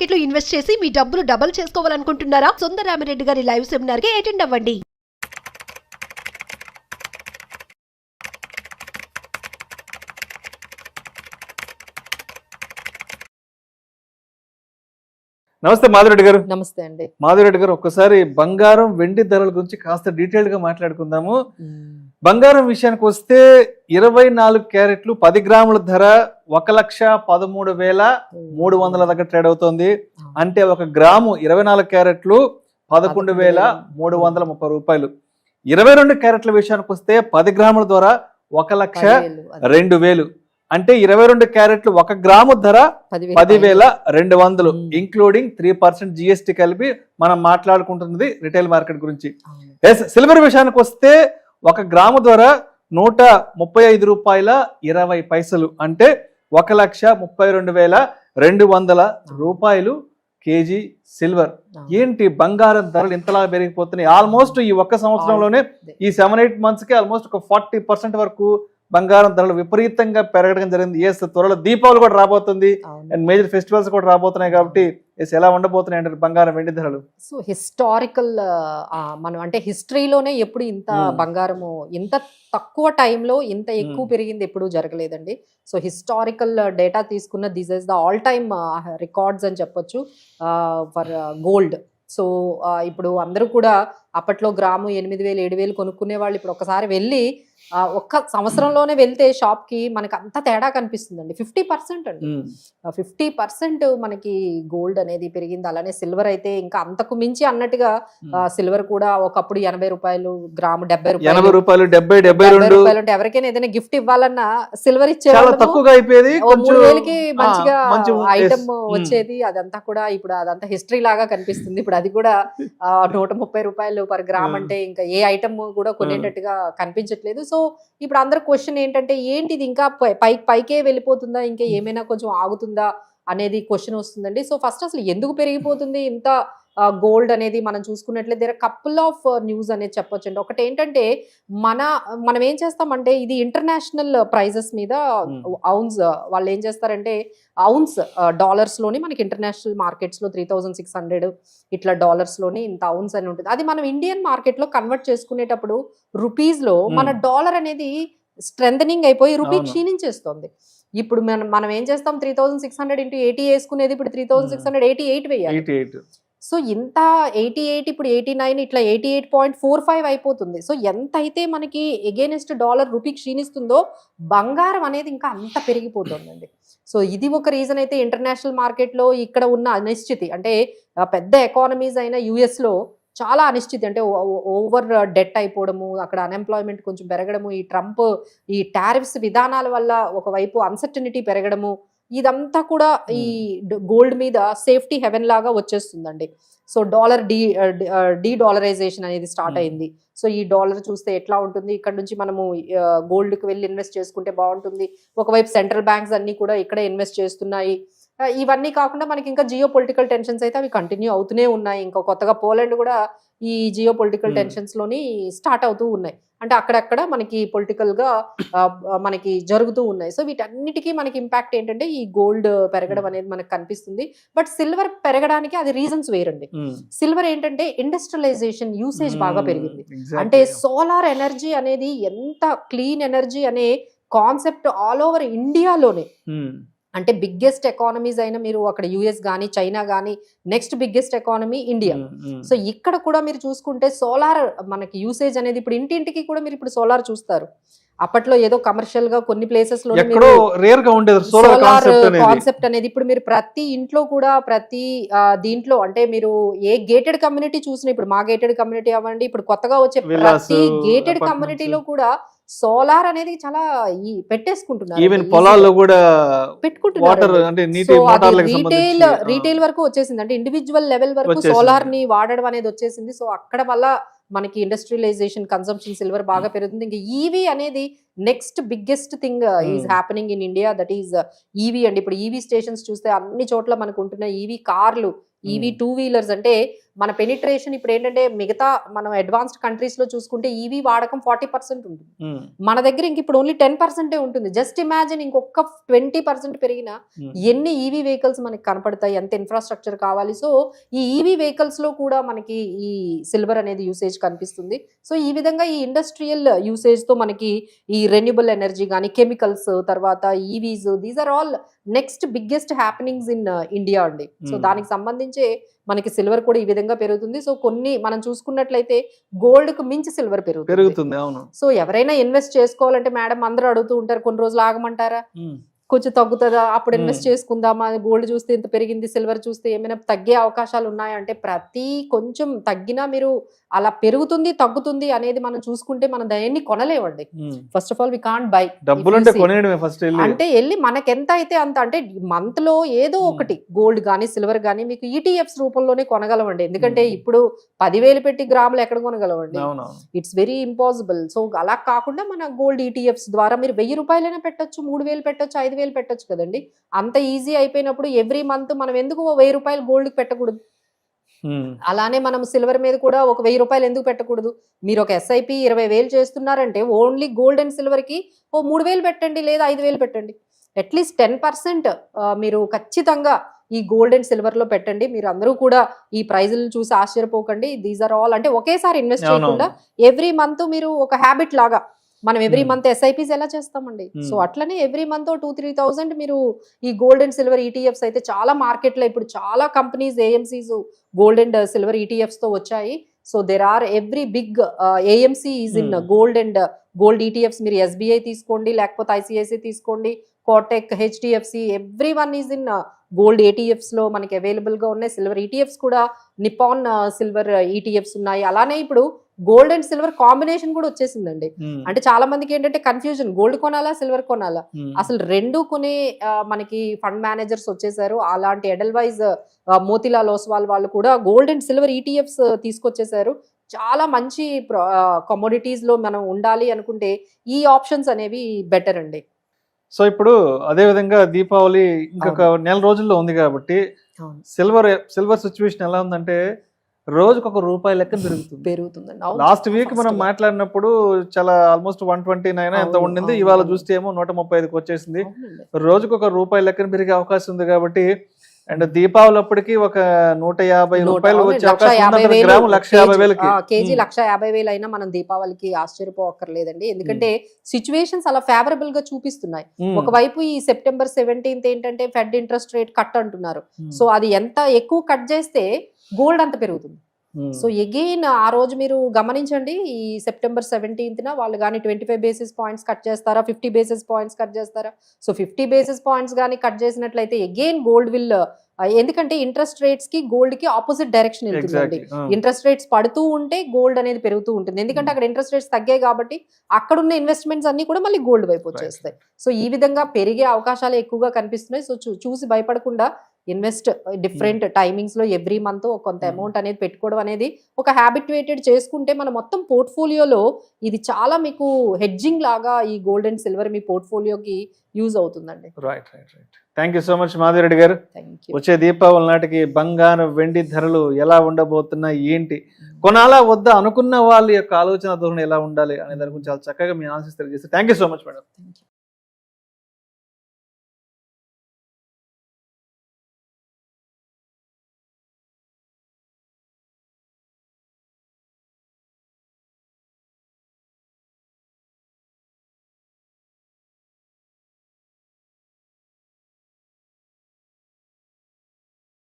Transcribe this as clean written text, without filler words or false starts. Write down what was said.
Market లో invest చేసి మీ డబ్బులు డబుల్ చేసుకోవాలనుకుంటున్నారా? సుందరరామిరెడ్డి గారి లైవ్ సెమినార్ కి అటెండ్ అవ్వండి. నమస్తే మాధురెడ్డి గారు. నమస్తే అండి. మాధురెడ్డి గారు, ఒక్కసారి బంగారం వెండి ధరల గురించి కాస్త డీటెయిల్ గా మాట్లాడుకుందాము. బంగారం విషయానికి వస్తే 24 క్యారెట్లు 10 గ్రాముల ధర 1,13,300 దగ్గర ట్రేడ్ అవుతోంది. అంటే ఒక గ్రాము 24 క్యారెట్లు 11,330 రూపాయలు. 22 క్యారెట్ల విషయానికి వస్తే 10 గ్రాముల ద్వారా 1,02,000. అంటే 22 క్యారెట్లు 1 గ్రాము ధర 10,200, ఇంక్లూడింగ్ 3% జిఎస్టీ కలిపి మనం మాట్లాడుకుంటున్నది రిటైల్ మార్కెట్ గురించి. సిల్వర్ విషయానికి వస్తే 1 గ్రాము ధర 135 రూపాయల 20 పైసలు. అంటే 1,32,200 రూపాయలు కేజీ సిల్వర్. ఏంటి బంగారం ధరలు ఇంతలా పెరిగిపోతున్నాయి? ఆల్మోస్ట్ ఈ ఒక్క సంవత్సరంలోనే ఈ 7-8 మంత్స్ కి ఆల్మోస్ట్ ఒక 40% వరకు బంగారం ధరలు విపరీతంగా పెరగడం జరిగింది. త్వరలో దీపావళి కూడా రాబోతుంది అండ్ మేజర్ ఫెస్టివల్స్ కూడా రాబోతున్నాయి కాబట్టి ఎలా ఉండబోతున్నాయి అంటే బంగారం వెండి ధరలు? సో హిస్టారికల్ మనం అంటే హిస్టరీలోనే ఎప్పుడు ఇంత బంగారము ఇంత తక్కువ టైంలో ఇంత ఎక్కువ పెరిగింది ఎప్పుడు జరగలేదండి. సో హిస్టారికల్ డేటా తీసుకున్న this is the all time records అని చెప్పొచ్చు ఫర్ గోల్డ్. సో ఇప్పుడు అందరూ కూడా అప్పట్లో గ్రాము 8,000-7,000 కొనుక్కునే వాళ్ళు ఇప్పుడు ఒకసారి వెళ్ళి ఒక్క సంవత్సరంలోనే వెళ్తే షాప్ కి మనకి అంత తేడా కనిపిస్తుందండి. 50% అండి, 50% మనకి గోల్డ్ అనేది పెరిగింది. అలానే సిల్వర్ అయితే ఇంకా అంతకు మించి అన్నట్టుగా సిల్వర్ కూడా ఒకప్పుడు 80 రూపాయలు గ్రాము, 70 రూపాయలు అంటే ఎవరికైనా ఏదైనా గిఫ్ట్ ఇవ్వాలన్నా సిల్వర్ ఇచ్చేవాళ్ళు. 3,000కి మంచిగా ఐటమ్ వచ్చేది. అదంతా కూడా ఇప్పుడు అదంతా హిస్టరీ లాగా కనిపిస్తుంది. ఇప్పుడు అది కూడా 130 రూపాయలు పర్ గ్రామ్ అంటే ఇంకా ఏ ఐటమ్ కూడా కొనేటట్టుగా కనిపించట్లేదు. సో ఇప్పుడు అందరు క్వశ్చన్ ఏంటంటే ఏంటిది ఇంకా పైకే వెళ్ళిపోతుందా, ఇంకా ఏమైనా కొంచెం ఆగుతుందా అనేది క్వశ్చన్ వస్తుందండి. సో ఫస్ట్ అసలు ఎందుకు పెరిగిపోతుంది ఇంత గోల్డ్ అనేది మనం చూసుకున్నట్లయితే దేర్ కపుల్ ఆఫ్ న్యూస్ అనేది చెప్పొచ్చు అండి. ఒకటి ఏంటంటే మనం ఏం చేస్తామంటే ఇది ఇంటర్నేషనల్ ప్రైజెస్ మీద ఔన్స్ వాళ్ళు ఏం చేస్తారంటే ఔన్స్ డాలర్స్ లోని మనకి ఇంటర్నేషనల్ మార్కెట్స్ లో 3,600 ఇట్లా డాలర్స్ లోని ఇంత ఔన్స్ అని ఉంటుంది. అది మనం ఇండియన్ మార్కెట్ లో కన్వర్ట్ చేసుకునేటప్పుడు రూపీస్ లో మన డాలర్ అనేది స్ట్రెంథనింగ్ అయిపోయి రూపీ క్షీణించేస్తుంది. ఇప్పుడు మనం ఏం చేస్తాం 3,600 into 80 వేసుకునేది ఇప్పుడు 3,688 వేయాలి. సో ఇంత 88 ఇప్పుడు 89 ఇట్లా 88.45 అయిపోతుంది. సో ఎంత అయితే మనకి ఎగైనెస్ట్ డాలర్ రూపీ క్షీణిస్తుందో బంగారం అనేది ఇంకా అంత పెరిగిపోతుందండి. సో ఇది ఒక రీజన్ అయితే ఇంటర్నేషనల్ మార్కెట్ లో ఇక్కడ ఉన్న అనిశ్చితి అంటే పెద్ద ఎకానమీస్ అయిన యుఎస్ లో చాలా అనిశ్చితి అంటే ఓవర్ డెట్ అయిపోవడము, అక్కడ అన్ఎంప్లాయ్మెంట్ కొంచెం పెరగడము, ఈ ట్రంప్ ఈ టారిఫ్స్ విధానాల వల్ల ఒకవైపు అన్సర్టనిటీ పెరగడము, ఇదంతా కూడా ఈ గోల్డ్ మీద సేఫ్టీ హెవెన్ లాగా వచ్చేస్తుందండి. సో డాలర్ డీ డాలరైజేషన్ అనేది స్టార్ట్ అయింది. సో ఈ డాలర్ చూస్తే ఎట్లా ఉంటుంది, ఇక్కడ నుంచి మనము గోల్డ్కి వెళ్ళి ఇన్వెస్ట్ చేసుకుంటే బాగుంటుంది. ఒకవైపు సెంట్రల్ బ్యాంక్స్ అన్ని కూడా ఇక్కడే ఇన్వెస్ట్ చేస్తున్నాయి. ఇవన్నీ కాకుండా మనకి ఇంకా జియో పొలిటికల్ టెన్షన్స్ అయితే అవి కంటిన్యూ అవుతూనే ఉన్నాయి. ఇంకా కొత్తగా పోలాండ్ కూడా ఈ జియో పొలిటికల్ టెన్షన్స్ లోని స్టార్ట్ అవుతూ ఉన్నాయి. అంటే అక్కడక్కడ మనకి పొలిటికల్ గా మనకి జరుగుతూ ఉన్నాయి. సో వీటన్నిటికీ మనకి ఇంపాక్ట్ ఏంటంటే ఈ గోల్డ్ పెరగడం అనేది మనకు కనిపిస్తుంది. బట్ సిల్వర్ పెరగడానికి అది రీజన్స్ వేరండి. సిల్వర్ ఏంటంటే ఇండస్ట్రియలైజేషన్ యూసేజ్ బాగా పెరిగింది. అంటే సోలార్ ఎనర్జీ అనేది ఎంత క్లీన్ ఎనర్జీ అనే కాన్సెప్ట్ ఆల్ ఓవర్ ఇండియాలోనే అంటే బిగ్గెస్ట్ ఎకానమీస్ అయినా మీరు అక్కడ యుఎస్ కానీ చైనా కానీ next biggest economy India. So ఇక్కడ కూడా మీరు చూసుకుంటే సోలార్ మనకి యూసేజ్ అనేది ఇప్పుడు ఇంటింటికి కూడా మీరు ఇప్పుడు సోలార్ చూస్తారు. అప్పట్లో ఏదో కమర్షియల్ గా కొన్ని ప్లేసెస్ లో సోలార్ కాన్సెప్ట్ అనేది ఇప్పుడు మీరు ప్రతి ఇంట్లో కూడా ప్రతి దీంట్లో అంటే మీరు ఏ గేటెడ్ కమ్యూనిటీ చూసినా ఇప్పుడు మా గేటెడ్ కమ్యూనిటీ అవ్వండి, ఇప్పుడు కొత్తగా వచ్చే ప్రతి గేటెడ్ కమ్యూనిటీలో కూడా సోలార్ అనేది చాలా పెట్టేసుకుంటున్నారు. ఈవెన్ పొలాల్లో కూడా పెట్టుకుంటున్నారు. రీటైల్ వరకు వచ్చేసింది, అంటే ఇండివిజువల్ లెవెల్ వరకు సోలార్ ని వాడడం అనేది వచ్చేసింది. సో అక్కడ వల్ల మనకి ఇండస్ట్రియలైజేషన్ కన్సంప్షన్ సిల్వర్ బాగా పెరుగుతుంది. ఇంకా ఈవీ అనేది next biggest thing is happening in India, that is EV అండి. ఇప్పుడు ఈవీ స్టేషన్స్ చూస్తే అన్ని చోట్ల మనకు ఉంటున్న ఈవీ కార్లు, ఈవీ 2 వీలర్స్, అంటే మన పెనిట్రేషన్ ఇప్పుడు ఏంటంటే మిగతా మనం అడ్వాన్స్డ్ కంట్రీస్ లో చూసుకుంటే ఈవీ వాడకం 40% ఉంటుంది. మన దగ్గర ఇంక ఇప్పుడు ఓన్లీ 10% ఉంటుంది. జస్ట్ ఇమాజిన్ ఇంకొక 20% పెరిగినా ఎన్ని ఈవీ వెహికల్స్ మనకి కనపడతాయి, ఎంత ఇన్ఫ్రాస్ట్రక్చర్ కావాలి. సో ఈ ఈవీ వెహికల్స్ లో కూడా మనకి ఈ సిల్వర్ అనేది యూసేజ్ కనిపిస్తుంది. సో ఈ విధంగా ఈ ఇండస్ట్రియల్ యూసేజ్ తో మనకి ఈ రెన్యూబుల్ ఎనర్జీ కానీ, కెమికల్స్, తర్వాత EVs, these are all next biggest happenings in India అండి. సో దానికి సంబంధించి మనకి సిల్వర్ కూడా ఈ విధంగా పెరుగుతుంది. సో కొన్ని మనం చూసుకున్నట్లయితే గోల్డ్ కు మించి సిల్వర్ పెరుగుతుంది. అవును. సో ఎవరైనా ఇన్వెస్ట్ చేసుకోవాలంటే మేడం అందరూ అడుగుతూ ఉంటారు, కొన్ని రోజులు ఆగమంటారా, కొంచెం తగ్గుతుందా, అప్పుడు ఇన్వెస్ట్ చేసుకుందామా, గోల్డ్ చూస్తే ఇంత పెరిగింది, సిల్వర్ చూస్తే ఏమైనా తగ్గే అవకాశాలు ఉన్నాయా అంటే ప్రతి కొంచెం తగ్గినా మీరు అలా పెరుగుతుంది తగ్గుతుంది అనేది మనం చూసుకుంటే మనం దాన్ని కొనలేవండి. First of all we can't buy. అంటే వెళ్ళి మనకెంత అయితే అంత, అంటే మంత్ లో ఏదో ఒకటి గోల్డ్ గానీ సిల్వర్ గానీ మీకు ఈటీఎఫ్స్ రూపంలోనే కొనగలవండి. ఎందుకంటే ఇప్పుడు 10,000 పెట్టి గ్రాములు ఎక్కడ కొనగలవండి, ఇట్స్ వెరీ ఇంపాసిబుల్. సో అలా కాకుండా మన గోల్డ్ ఈటీఎఫ్స్ ద్వారా మీరు 1,000 రూపాయలైనా పెట్టొచ్చు, 3,000 పెట్టొచ్చు, 5,000 పెట్టొచ్చు కదండి. అంత ఈజీ అయిపోయినప్పుడు ఎవ్రీ మంత్ మనం ఎందుకు 1,000 రూపాయలు గోల్డ్ పెట్టకూడదు? అలానే మనం సిల్వర్ మీద కూడా ఒక 1,000 రూపాయలు ఎందుకు పెట్టకూడదు? మీరు ఒక ఎస్ఐపి 20,000 చేస్తున్నారంటే ఓన్లీ గోల్డ్ అండ్ సిల్వర్ కి 3,000 పెట్టండి, లేదా 5,000 పెట్టండి. అట్లీస్ట్ 10% మీరు ఖచ్చితంగా ఈ గోల్డ్ అండ్ సిల్వర్ లో పెట్టండి. మీరు అందరూ కూడా ఈ ప్రైజులు చూసి ఆశ్చర్యపోకండి. దీస్ ఆర్ ఆల్, అంటే ఒకేసారి ఇన్వెస్ట్ చేయకుండా ఎవ్రీ మంత్ మీరు ఒక హ్యాబిట్ లాగా, మనం ఎవ్రీ మంత్ ఎస్ఐపీస్ ఎలా చేస్తామండి, సో అట్లనే ఎవ్రీ మంత్ 2-3,000 మీరు ఈ గోల్డ్ అండ్ సిల్వర్ ఈటీఎఫ్స్ అయితే చాలా మార్కెట్ లో ఇప్పుడు చాలా companies AMCs gold and silver ETFs తో వచ్చాయి. So there are every big AMC is in gold and gold ETFs. మీరు ఎస్బీఐ తీసుకోండి, లేకపోతే ఐసిఐసిఐ తీసుకోండి, Kotak, HDFC, every one is in gold ETFs లో మనకి అవైలబుల్ గా ఉన్నాయి. సిల్వర్ ఈటీఎఫ్స్ కూడా నిపాన్ సిల్వర్ ఈటీఎఫ్స్ ఉన్నాయి. అలానే ఇప్పుడు గోల్డ్ అండ్ సిల్వర్ కాంబినేషన్ కూడా వచ్చేసిందండి. అంటే చాలా మందికి ఏంటంటే కన్ఫ్యూజన్, గోల్డ్ కొనాలా సిల్వర్ కొనాలా, అసలు రెండు కొనే మనకి ఫండ్ మేనేజర్స్ వచ్చేసారు. అలాంటి ఎడల్వైజ్ మోతిలాల్ ఓస్వాల్ వాళ్ళు కూడా గోల్డ్ అండ్ సిల్వర్ ఈటీఎఫ్స్ తీసుకొచ్చేసారు. చాలా మంచి కమోడిటీస్ లో మనం ఉండాలి అనుకుంటే ఈ ఆప్షన్స్ అనేవి బెటర్ అండి. సో ఇప్పుడు అదే విధంగా దీపావళి ఇంకొక నెల రోజుల్లో ఉంది కాబట్టి సిల్వర్ సిచ్యువేషన్ ఎలా ఉందంటే రోజుకు ₹1 లెక్క పెరుగుతుందండి. లాస్ట్ వీక్ మనం మాట్లాడినప్పుడు చాలా ఆల్మోస్ట్ 129 ఎంత ఉండింది, ఇవాళ చూస్తే ఏమో 135కి వచ్చేసింది. రోజుకు ₹1 లెక్కన పెరిగే అవకాశం ఉంది కాబట్టి, అండ్ దీపావళి అప్పటికి ఒక 150 రూపాయలు వచ్చే అవకాశం ఉంది. గ్రాము 150,000 కేజీ 150,000 అయినా మనం దీపావళికి ఆశ్చర్యపోక్కర్లేదండి. ఎందుకంటే సిచ్యువేషన్స్ అలా ఫేవరబుల్ గా చూపిస్తున్నాయి. ఒకవైపు ఈ September 17th ఏంటంటే ఫెడ్ ఇంట్రెస్ట్ రేట్ కట్ అంటున్నారు. సో అది ఎంత ఎక్కువ కట్ చేస్తే గోల్డ్ అంత పెరుగుతుంది. సో అగైన్ ఆ రోజు మీరు గమనించండి, ఈ September 17th వాళ్ళు కానీ 25 బేసిస్ పాయింట్స్ కట్ చేస్తారా, 50 బేసిస్ పాయింట్స్ కట్ చేస్తారా? సో 50 బేసిస్ పాయింట్స్ కానీ కట్ చేసినట్లయితే అగైన్ గోల్డ్ విల్, ఎందుకంటే ఇంట్రెస్ట్ రేట్స్ కి గోల్డ్ కి ఆపోజిట్ డైరెక్షన్ వెళ్తుందండి. ఇంట్రెస్ట్ రేట్స్ పడుతూ ఉంటే గోల్డ్ అనేది పెరుగుతూ ఉంటుంది. ఎందుకంటే అక్కడ ఇంట్రెస్ట్ రేట్స్ తగ్గాయి కాబట్టి అక్కడ ఉన్న ఇన్వెస్ట్మెంట్స్ అన్ని కూడా మళ్ళీ గోల్డ్ వైపు వచ్చేస్తాయి. సో ఈ విధంగా పెరిగే అవకాశాలు ఎక్కువగా కనిపిస్తున్నాయి. సో చూసి భయపడకుండా ఇన్వెస్ట్ డిఫరెంట్ టైమింగ్స్ లో ఎవ్రీ మంత్ కొంత అమౌంట్ అనేది పెట్టుకోవడం అనేది ఒక హ్యాబిట్యుయేటెడ్ చేసుకుంటే మన మొత్తం పోర్ట్ఫోలియోలో ఇది చాలా మీకు హెడ్జింగ్ లాగా ఈ గోల్డ్ అండ్ సిల్వర్ మీ పోర్ట్ఫోలియోకి యూజ్ అవుతుందండి. Right. Thank you so much Madhavi Reddy garu. వచ్చే దీపావళి నాటికి బంగారం వెండి ధరలు ఎలా ఉండబోతున్నాయి, ఏంటి, కొనాలా వద్దా అనుకున్న వాళ్ళ యొక్క ఆలోచన ధోరణి ఎలా ఉండాలి అనే దాని గురించి చాలా చక్కగా మీ ఆన్సర్స్ తెలియజేస్తారు. Thank you so much madam.